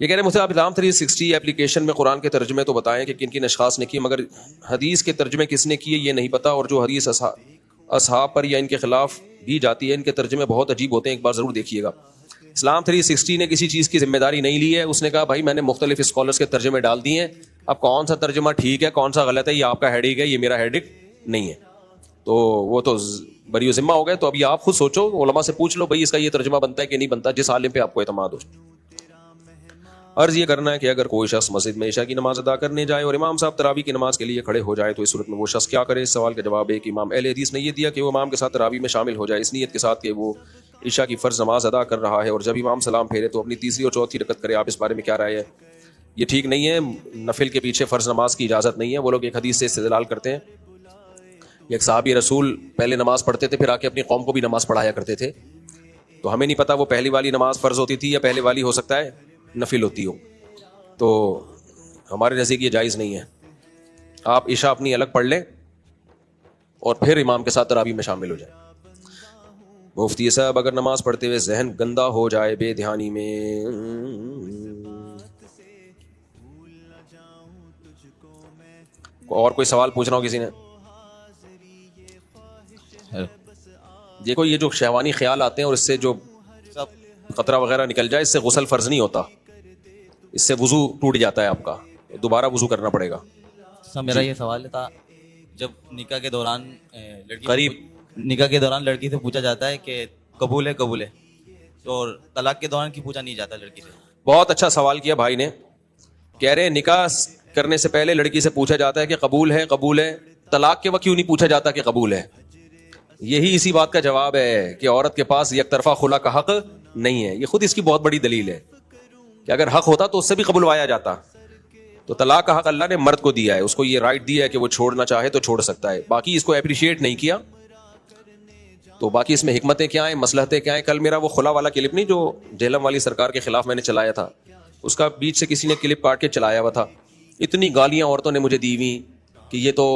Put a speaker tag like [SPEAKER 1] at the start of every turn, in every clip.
[SPEAKER 1] یہ کہہ رہے ہیں مجھے آپ اسلام 360 اپلیکیشن میں قرآن کے ترجمے تو بتائیں کہ کن کن اشخاص نے کیے، مگر حدیث کے ترجمے کس نے کیے یہ نہیں پتا، اور جو حدیث اصحاب پر یا ان کے خلاف بھی جاتی ہے ان کے ترجمے بہت عجیب ہوتے ہیں، ایک بار ضرور دیکھیے گا۔ اسلام 360 نے کسی چیز کی ذمہ داری نہیں لی ہے، اس نے کہا بھائی میں نے مختلف اسکالرس کے ترجمے ڈال دیے ہیں، اب کون سا ترجمہ ٹھیک ہے کون سا غلط ہے یہ آپ کا ہیڈیک ہے، یہ میرا ہیڈیک نہیں ہے، تو وہ تو بری ذمہ ہو گئے۔ تو ابھی آپ خود سوچو، علماء سے پوچھ لو بھائی اس کا یہ ترجمہ بنتا ہے کہ نہیں بنتا، جس عالم پہ آپ کو اعتماد ہو۔ عرض یہ کرنا ہے کہ اگر کوئی شخص مسجد میں عشاء کی نماز ادا کرنے جائے اور امام صاحب تراویح کی نماز کے لیے کھڑے ہو جائے تو اس صورت میں وہ شخص کیا کرے؟ اس سوال کا جواب ہے کہ امام اہل حدیث نے یہ دیا کہ وہ امام کے ساتھ تراویح میں شامل ہو جائے، اس نیت کے ساتھ کہ وہ عشاء کی فرض نماز ادا کر رہا ہے، اور جب امام سلام پھیرے تو اپنی تیسری اور چوتھی رکعت کرے۔ آپ اس بارے میں کیا رائے ہے؟ یہ ٹھیک نہیں ہے، نفل کے پیچھے فرض نماز کی اجازت نہیں ہے۔ وہ لوگ ایک حدیث سے استدلال کرتے ہیں، ایک صحابی رسول پہلے نماز پڑھتے تھے پھر آ کے اپنی قوم کو بھی نماز پڑھایا کرتے تھے، تو ہمیں نہیں پتا وہ پہلی والی نماز فرض ہوتی تھی یا پہلے والی ہو سکتا ہے نفل ہوتی ہو، تو ہمارے نزدیک یہ جائز نہیں ہے۔ آپ عشاء اپنی الگ پڑھ لیں اور پھر امام کے ساتھ تراویح میں شامل ہو جائیں۔ مفتی صاحب اگر نماز پڑھتے ہوئے ذہن گندا ہو جائے بے دھیانی میں، اور کوئی سوال پوچھنا ہو کسی نے؟ دیکھو یہ جو شہوانی خیال آتے ہیں اور اس سے جو قطرہ وغیرہ نکل جائے اس سے غسل فرض نہیں ہوتا، اس سے وضو ٹوٹ جاتا ہے آپ کا، دوبارہ وضو کرنا پڑے گا۔
[SPEAKER 2] میرا یہ سوال تھا، جب نکاح کے دوران لڑکی سے پوچھا جاتا ہے کہ قبول ہے تو طلاق کے دوران کی پوچھا نہیں جاتا لڑکی سے؟
[SPEAKER 1] بہت اچھا سوال کیا بھائی نے، کہہ رہے ہیں نکاح کرنے سے پہلے لڑکی سے پوچھا جاتا ہے کہ قبول ہے، طلاق کے وقت کیوں نہیں پوچھا جاتا کہ قبول ہے؟ یہی اسی بات کا جواب ہے کہ عورت کے پاس یک طرفہ خلا کا حق نہیں ہے، یہ خود اس کی بہت بڑی دلیل ہے کہ اگر حق ہوتا تو اس سے بھی قبولوایا جاتا۔ تو طلاق کا حق اللہ نے مرد کو دیا ہے، اس کو یہ رائٹ دیا ہے کہ وہ چھوڑنا چاہے تو چھوڑ سکتا ہے، باقی اس کو اپریشیٹ نہیں کیا، تو باقی اس میں حکمتیں کیا ہیں، مصلحتیں کیا ہیں۔ کل میرا وہ خلا والا کلپ نہیں جو جہلم والی سرکار کے خلاف میں نے چلایا تھا، اس کا بیچ سے کسی نے کلپ کاٹ کے چلایا ہوا تھا، اتنی گالیاں عورتوں نے مجھے دی ہوئی کہ یہ تو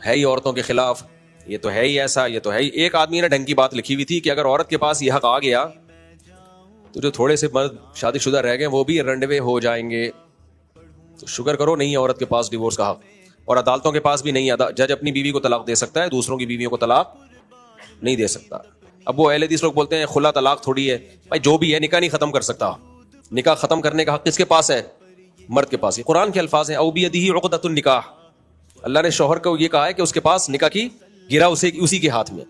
[SPEAKER 1] ہے ہی عورتوں کے خلاف، یہ تو ہے ہی ایسا، یہ تو ہے ہی۔ ایک آدمی نے ڈھنگ کی بات لکھی ہوئی تھی کہ اگر عورت کے پاس یہ حق آ گیا تو جو تھوڑے سے مرد شادی شدہ رہ گئے وہ بھی رنڈوے ہو جائیں گے۔ تو شکر کرو نہیں ہے عورت کے پاس ڈیورس کا حق، اور عدالتوں کے پاس بھی نہیں ہے، جج اپنی بیوی کو طلاق دے سکتا ہے، دوسروں کی بیویوں کو طلاق نہیں دے سکتا۔ اب وہ اہل حدیث لوگ بولتے ہیں خلا طلاق تھوڑی ہے، بھائی جو بھی ہے نکاح نہیں ختم کر سکتا، نکاح ختم کرنے کا حق کس کے پاس ہے؟ مرد کے پاس۔ یہ قرآن کے الفاظ ہیں، او بیدہ عقدۃ النکاح، اللہ نے شوہر کو یہ کہا ہے کہ اس کے پاس نکاح کی گرہ اسی کے ہاتھ میں۔